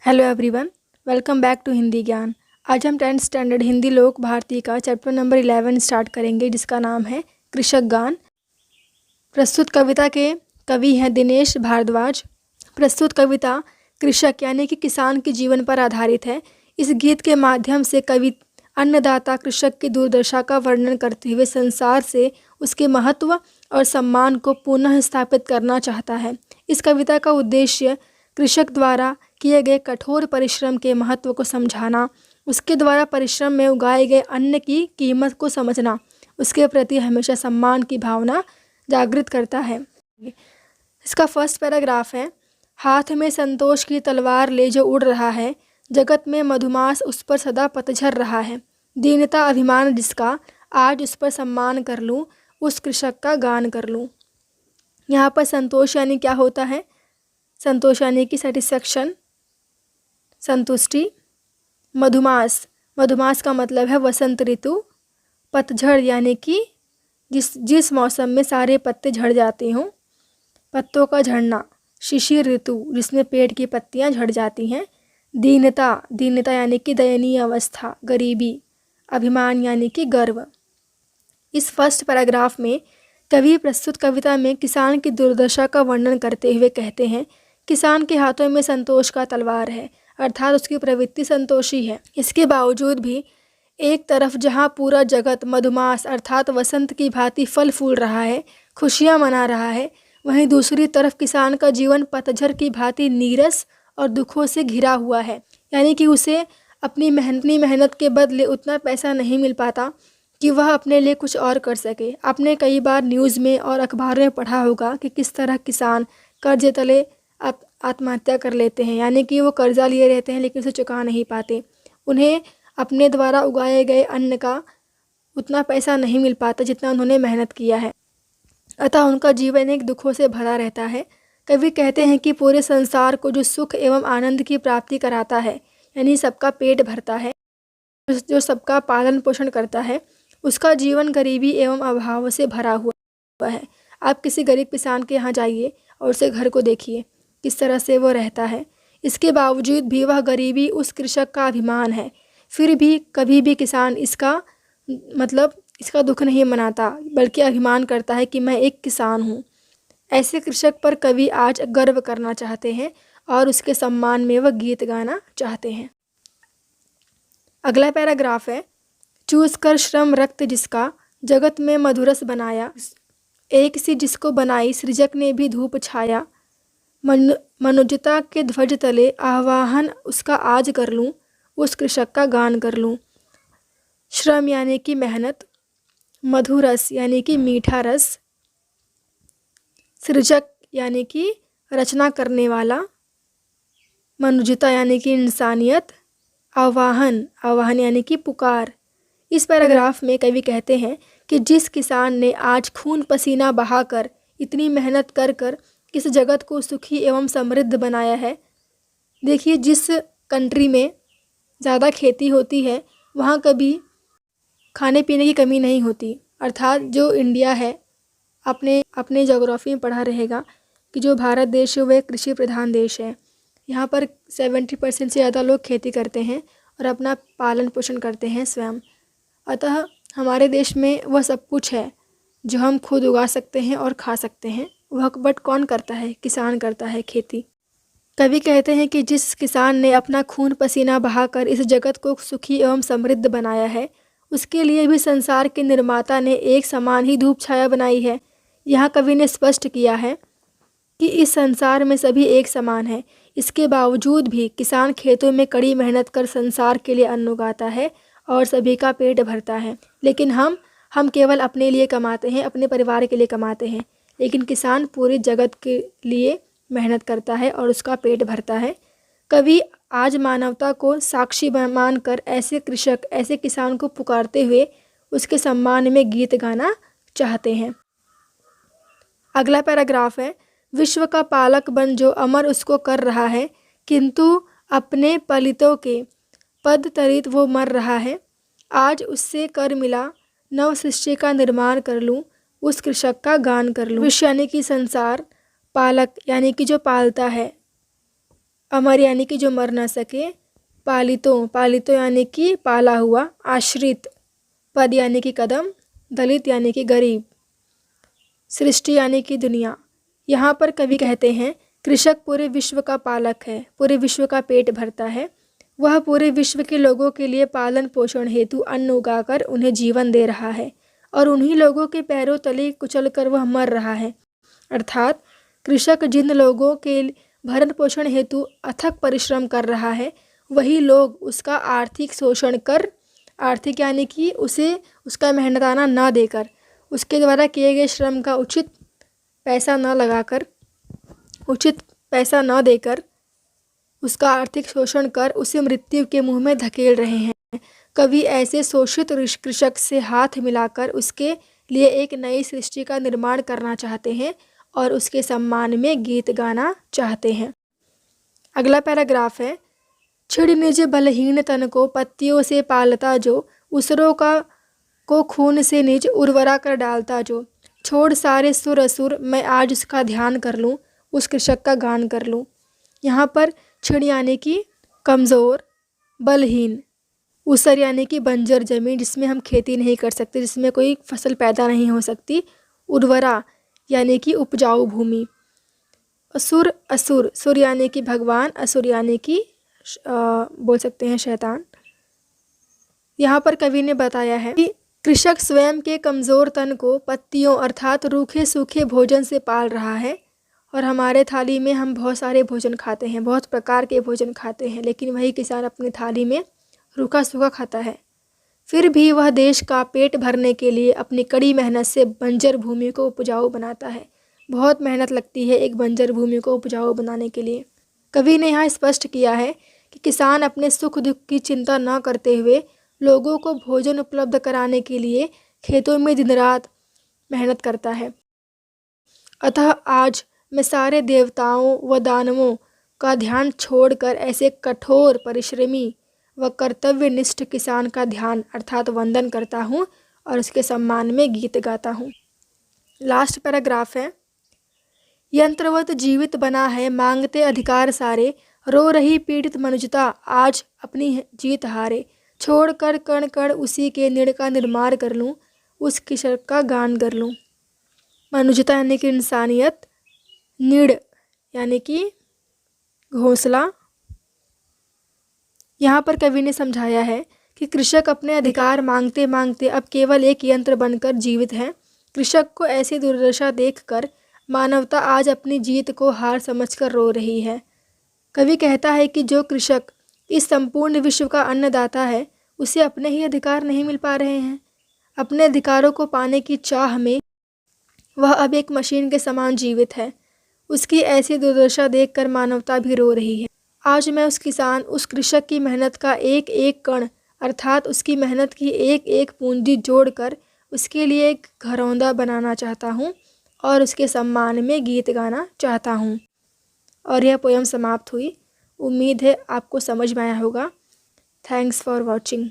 Hello everyone, welcome back to Hindi Gyan. आज हम 10th standard Hindi लोक भारती का चैप्टर नंबर 11 स्टार्ट करेंगे, जिसका नाम है कृषक गान। प्रस्तुत कविता के कवि हैं दिनेश भारद्वाज। प्रस्तुत कविता कृषक यानी कि किसान के जीवन पर आधारित है। इस गीत के माध्यम से कवि अन्नदाता कृषक की दुर्दशा का वर्णन करते हुए संसार से उसके महत्व और सम्मान को पुनः स्थापित करना चाहता है। इस कविता का उद्देश्य कृषक द्वारा किए गए कठोर परिश्रम के महत्व को समझाना, उसके द्वारा परिश्रम में उगाए गए अन्न की कीमत को समझना, उसके प्रति हमेशा सम्मान की भावना जागृत करता है। इसका फर्स्ट पैराग्राफ है, हाथ में संतोष की तलवार ले जो उड़ रहा है, जगत में मधुमास उस पर सदा पतझर रहा है। दीनता अभिमान जिसका, आज उस पर सम्मान कर लूँ, उस कृषक का गान कर लूँ। यहाँ पर संतोष यानी क्या होता है? संतोष यानी कि सेटिस्फैक्शन, संतुष्टि। मधुमास, मधुमास का मतलब है वसंत ऋतु। पतझड़ यानी कि जिस मौसम में सारे पत्ते झड़ जाते हों, पत्तों का झड़ना। शिशिर ऋतु, जिसमें पेड़ की पत्तियां झड़ जाती हैं। दीनता, दीनता यानी कि दयनीय अवस्था, गरीबी। अभिमान यानी कि गर्व। इस फर्स्ट पैराग्राफ में कवि प्रस्तुत कविता में किसान की दुर्दशा का वर्णन करते हुए कहते हैं, किसान के हाथों में संतोष का तलवार है, अर्थात उसकी प्रवृत्ति संतोषी है। इसके बावजूद भी एक तरफ जहाँ पूरा जगत मधुमास अर्थात वसंत की भांति फल फूल रहा है, खुशियाँ मना रहा है, वहीं दूसरी तरफ किसान का जीवन पतझड़ की भांति नीरस और दुखों से घिरा हुआ है। यानी कि उसे अपनी मेहनत के बदले उतना पैसा नहीं मिल पाता कि वह अपने लिए कुछ और कर सके। आपने कई बार न्यूज़ में और अखबारों में पढ़ा होगा कि किस तरह किसान कर्जे तले आत्महत्या कर लेते हैं, यानी कि वो कर्जा लिए रहते हैं लेकिन उसे चुका नहीं पाते। उन्हें अपने द्वारा उगाए गए अन्न का उतना पैसा नहीं मिल पाता जितना उन्होंने मेहनत किया है, अतः उनका जीवन एक दुखों से भरा रहता है। कवि कहते हैं कि पूरे संसार को जो सुख एवं आनंद की प्राप्ति कराता है, यानी सबका पेट भरता है, जो सबका पालन पोषण करता है, उसका जीवन गरीबी एवं अभाव से भरा हुआ है। आप किसी गरीब किसान के यहाँ जाइए और उसे घर को देखिए, किस तरह से वो रहता है। इसके बावजूद भी वह गरीबी उस कृषक का अभिमान है। फिर भी कभी भी किसान इसका दुख नहीं मनाता, बल्कि अभिमान करता है कि मैं एक किसान हूँ। ऐसे कृषक पर कवि आज गर्व करना चाहते हैं और उसके सम्मान में वह गीत गाना चाहते हैं। अगला पैराग्राफ है, चूस कर श्रम रक्त जिसका, जगत में मधुरस बनाया, एक सी जिसको बनाई सृजक ने भी धूप छाया। मनुजता के ध्वज तले आह्वान उसका आज कर लूँ, उस कृषक का गान कर लूँ। श्रम यानी कि मेहनत, मधुरस यानी कि मीठा रस, सृजक यानी कि रचना करने वाला, मनुजता यानी कि इंसानियत, आवाहन, आवाहन यानी कि पुकार। इस पैराग्राफ में कवि कहते हैं कि जिस किसान ने आज खून पसीना बहाकर इतनी मेहनत कर कर इस जगत को सुखी एवं समृद्ध बनाया है। देखिए, जिस कंट्री में ज़्यादा खेती होती है वहाँ कभी खाने पीने की कमी नहीं होती। अर्थात जो इंडिया है, अपने ज्योग्राफी में पढ़ा रहेगा कि जो भारत देश है वह एक कृषि प्रधान देश है। यहाँ पर 70% से ज़्यादा लोग खेती करते हैं और अपना पालन पोषण करते हैं स्वयं। अतः हमारे देश में वह सब कुछ है जो हम खुद उगा सकते हैं और खा सकते हैं। वह बट कौन करता है? किसान करता है खेती। कवि कहते हैं कि जिस किसान ने अपना खून पसीना बहाकर इस जगत को सुखी एवं समृद्ध बनाया है, उसके लिए भी संसार के निर्माता ने एक समान ही धूप छाया बनाई है। यहाँ कवि ने स्पष्ट किया है कि इस संसार में सभी एक समान है। इसके बावजूद भी किसान खेतों में कड़ी मेहनत कर संसार के लिए अन्न उगाता है और सभी का पेट भरता है। लेकिन हम केवल अपने लिए कमाते हैं, अपने परिवार के लिए कमाते हैं, लेकिन किसान पूरे जगत के लिए मेहनत करता है और उसका पेट भरता है। कवि आज मानवता को साक्षी मानकर ऐसे कृषक, ऐसे किसान को पुकारते हुए उसके सम्मान में गीत गाना चाहते हैं। अगला पैराग्राफ है, विश्व का पालक बन जो अमर उसको कर रहा है, किंतु अपने पलितों के पद तरित वो मर रहा है। आज उससे कर मिला, नव सृष्टि का निर्माण कर लूँ, उस कृषक का गान कर लूँ। विश्व यानी कि संसार, पालक यानी कि जो पालता है, अमर यानी कि जो मर ना सके। पालितो, पालितो यानी कि पाला हुआ। आश्रित, पद यानी कि कदम। दलित यानी कि गरीब। सृष्टि यानी कि दुनिया। यहाँ पर कवि कहते हैं कृषक पूरे विश्व का पालक है, पूरे विश्व का पेट भरता है। वह पूरे विश्व के लोगों के लिए पालन पोषण हेतु अन्न उगाकर उन्हें जीवन दे रहा है और उन्हीं लोगों के पैरों तले कुचलकर वह मर रहा है। अर्थात कृषक जिन लोगों के भरण पोषण हेतु अथक परिश्रम कर रहा है, वही लोग उसका आर्थिक शोषण कर, आर्थिक यानी कि उसे उसका मेहनताना न देकर, उसके द्वारा किए गए श्रम का उचित पैसा न देकर उसका आर्थिक शोषण कर उसे मृत्यु के मुंह में धकेल रहे हैं। कवि ऐसे शोषित कृषक से हाथ मिलाकर उसके लिए एक नई सृष्टि का निर्माण करना चाहते हैं और उसके सम्मान में गीत गाना चाहते हैं। अगला पैराग्राफ है, छिड़ निज बलहीन तन को पत्तियों से पालता जो, उसरों को खून से निज उर्वरा कर डालता जो, छोड़ सारे सुर असुर मैं आज उसका ध्यान कर लूँ, उस कृषक का गान कर लूँ। यहाँ पर छिड़ यानी कि कमज़ोर, बलहीन, उसर यानी कि बंजर ज़मीन जिसमें हम खेती नहीं कर सकते, जिसमें कोई फसल पैदा नहीं हो सकती। उर्वरा यानी कि उपजाऊ भूमि। असुर, असुर, सुर यानी कि भगवान, असुर यानी कि बोल सकते हैं शैतान। यहाँ पर कवि ने बताया है कि कृषक स्वयं के कमज़ोर तन को पत्तियों अर्थात रूखे सूखे भोजन से पाल रहा है। और हमारे थाली में हम बहुत सारे भोजन खाते हैं, बहुत प्रकार के भोजन खाते हैं, लेकिन वही किसान अपनी थाली में रूखा सूखा खाता है। फिर भी वह देश का पेट भरने के लिए अपनी कड़ी मेहनत से बंजर भूमि को उपजाऊ बनाता है। बहुत मेहनत लगती है एक बंजर भूमि को उपजाऊ बनाने के लिए। कवि ने यहाँ स्पष्ट किया है कि किसान अपने सुख दुख की चिंता न करते हुए लोगों को भोजन उपलब्ध कराने के लिए खेतों में दिन रात मेहनत करता है। अतः आज मैं सारे देवताओं व दानवों का ध्यान छोड़कर ऐसे कठोर परिश्रमी व कर्तव्यनिष्ठ किसान का ध्यान अर्थात वंदन करता हूँ और उसके सम्मान में गीत गाता हूँ। लास्ट पैराग्राफ है, यंत्रवत जीवित बना है मांगते अधिकार सारे, रो रही पीड़ित मनुजता आज अपनी जीत हारे, छोड़ कर कण कण उसी के निड़ का निर्माण कर लूँ, उस कृषक का गान कर लूँ। मनुजता यानी कि इंसानियत, निड़ यानी कि घोंसला। यहाँ पर कवि ने समझाया है कि कृषक अपने अधिकार मांगते मांगते अब केवल एक यंत्र बनकर जीवित है। कृषक को ऐसी दुर्दशा देखकर मानवता आज अपनी जीत को हार समझकर रो रही है। कवि कहता है कि जो कृषक इस संपूर्ण विश्व का अन्नदाता है, उसे अपने ही अधिकार नहीं मिल पा रहे हैं। अपने अधिकारों को पाने की चाह में वह अब एक मशीन के समान जीवित है। उसकी ऐसी दुर्दशा देखकर मानवता भी रो रही है। आज मैं उस किसान, उस कृषक की मेहनत का एक एक कण अर्थात उसकी मेहनत की एक एक पूंजी जोड़कर उसके लिए एक घरौंदा बनाना चाहता हूँ और उसके सम्मान में गीत गाना चाहता हूँ। और यह पोयम समाप्त हुई। उम्मीद है आपको समझ में आया होगा। Thanks for watching.